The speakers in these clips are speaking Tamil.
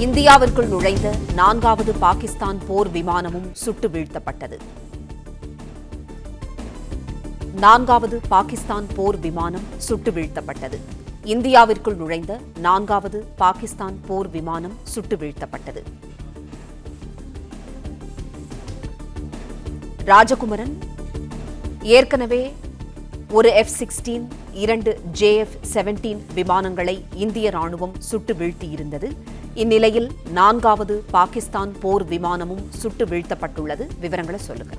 இந்தியாவிற்குள் நுழைந்த 4வது பாகிஸ்தான் போர் விமானமும் சுட்டு வீழ்த்தப்பட்டது. 4வது பாகிஸ்தான் போர் விமானம் சுட்டு வீழ்த்தப்பட்டது. இந்தியாவிற்குள் நுழைந்த 4வது பாகிஸ்தான் போர் விமானம் சுட்டு வீழ்த்தப்பட்டது. ராஜகுமரன் ஏற்கனவே ஒரு F-16, 2 JF-17 விமானங்களை இந்திய ராணுவம் சுட்டு வீழ்த்தியிருந்தது. இந்நிலையில் 4வது பாகிஸ்தான் போர் விமானமும் சுட்டு வீழ்த்தப்பட்டுள்ளது. விவரங்களை சொல்லுங்க.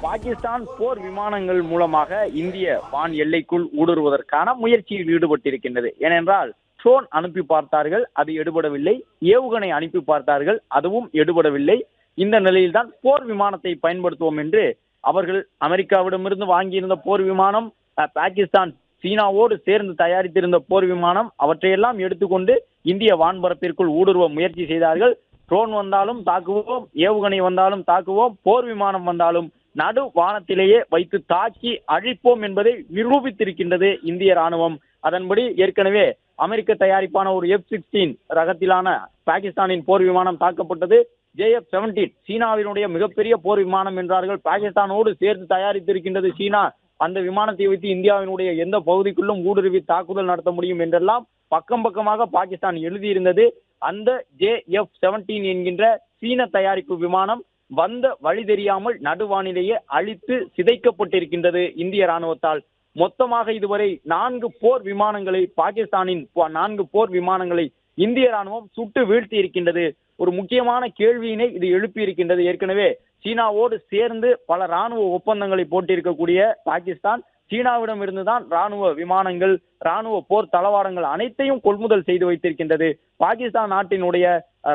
பாகிஸ்தான் போர் விமானங்கள் மூலமாக இந்திய வான் எல்லைக்குள் ஊடுருவதற்கான முயற்சியில் ஈடுபட்டிருக்கின்றது. ஏனென்றால் ட்ரோன் அனுப்பி பார்த்தார்கள், அது எடுபடவில்லை. ஏவுகணை அனுப்பி பார்த்தார்கள், அதுவும் எடுபடவில்லை. இந்த நிலையில்தான் போர் விமானத்தை பயன்படுத்துவோம் என்று அவர்கள் அமெரிக்காவிடமிருந்து வாங்கியிருந்த போர் விமானம், பாகிஸ்தான் சீனாவோடு சேர்ந்து தயாரித்திருந்த போர் விமானம், அவற்றையெல்லாம் எடுத்துக்கொண்டு இந்திய வான்பரப்பிற்குள் ஊடுருவ முயற்சி செய்தார்கள். ட்ரோன் வந்தாலும் தாக்குவோம், ஏவுகணை வந்தாலும் தாக்குவோம், போர் விமானம் வந்தாலும் நடு வானத்திலேயே வைத்து தாக்கி அழிப்போம் என்பதை நிரூபித்திருக்கின்றது இந்திய ராணுவம். அதன்படி ஏற்கனவே அமெரிக்க தயாரிப்பான ஒரு F-16 ரகத்திலான பாகிஸ்தானின் போர் விமானம் தாக்கப்பட்டது. JF-17 சீனாவினுடைய மிகப்பெரிய போர் விமானம் என்றார்கள். பாகிஸ்தானோடு சேர்த்து தயாரித்திருக்கின்றது சீனா. அந்த விமானத்தை வைத்து இந்தியாவினுடைய எந்த பகுதிக்குள்ளும் ஊடுருவி தாக்குதல் நடத்த முடியும் என்றெல்லாம் பக்கம் பக்கமாக பாகிஸ்தான் எழுதியிருந்தது. அந்த JF-17 என்கின்ற சீன தயாரிப்பு விமானம் வந்த வழி தெரியாமல் நடுவானிலேயே அழித்து சிதைக்கப்பட்டிருக்கின்றது இந்திய ராணுவத்தால். மொத்தமாக இதுவரை 4 போர் விமானங்களை, பாகிஸ்தானின் 4 போர் விமானங்களை இந்திய ராணுவம் சுட்டு வீழ்த்தி இருக்கின்றது. ஒரு முக்கியமான கேள்வியினை இது எழுப்பி இருக்கின்றது. ஏற்கனவே சீனாவோடு சேர்ந்து பல ராணுவ ஒப்பந்தங்களை போட்டிருக்கக்கூடிய பாகிஸ்தான் சீனாவிடம் இருந்துதான் ராணுவ விமானங்கள், ராணுவ போர் தளவாடங்கள் அனைத்தையும் கொள்முதல் செய்து வைத்திருக்கின்றது. பாகிஸ்தான் நாட்டினுடைய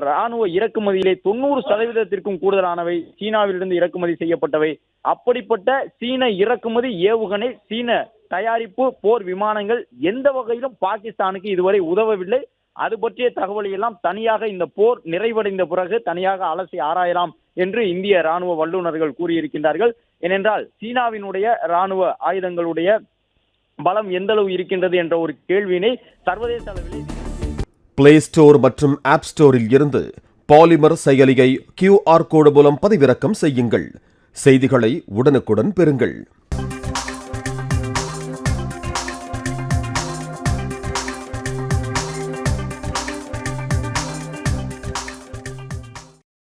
ராணுவ இறக்குமதியிலே 90% கூடுதலானவை சீனாவிலிருந்து இறக்குமதி செய்யப்பட்டவை. அப்படிப்பட்ட சீன இறக்குமதி ஏவுகணை, சீன தயாரிப்பு போர் விமானங்கள் எந்த வகையிலும் பாகிஸ்தானுக்கு இதுவரை உதவவில்லை. அது பற்றிய தகவலை எல்லாம் தனியாக இந்த போர் நிறைவடைந்த பிறகு தனியாக அலசி ஆராயலாம் என்று இந்திய ராணுவ வல்லுநர்கள் கூறியிருக்கின்றார்கள். ஏனென்றால் சீனாவினுடைய ராணுவ ஆயுதங்களுடைய பலம் எந்த அளவு இருக்கின்றது என்ற ஒரு கேள்வியினை சர்வதேச அளவில் பிளே ஸ்டோர் மற்றும் ஆப் ஸ்டோரில் இருந்து பாலிமர் செயலியை QR கோடு மூலம் பதிவிறக்கம் செய்யுங்கள். செய்திகளை உடனுக்குடன் பெறுங்கள்.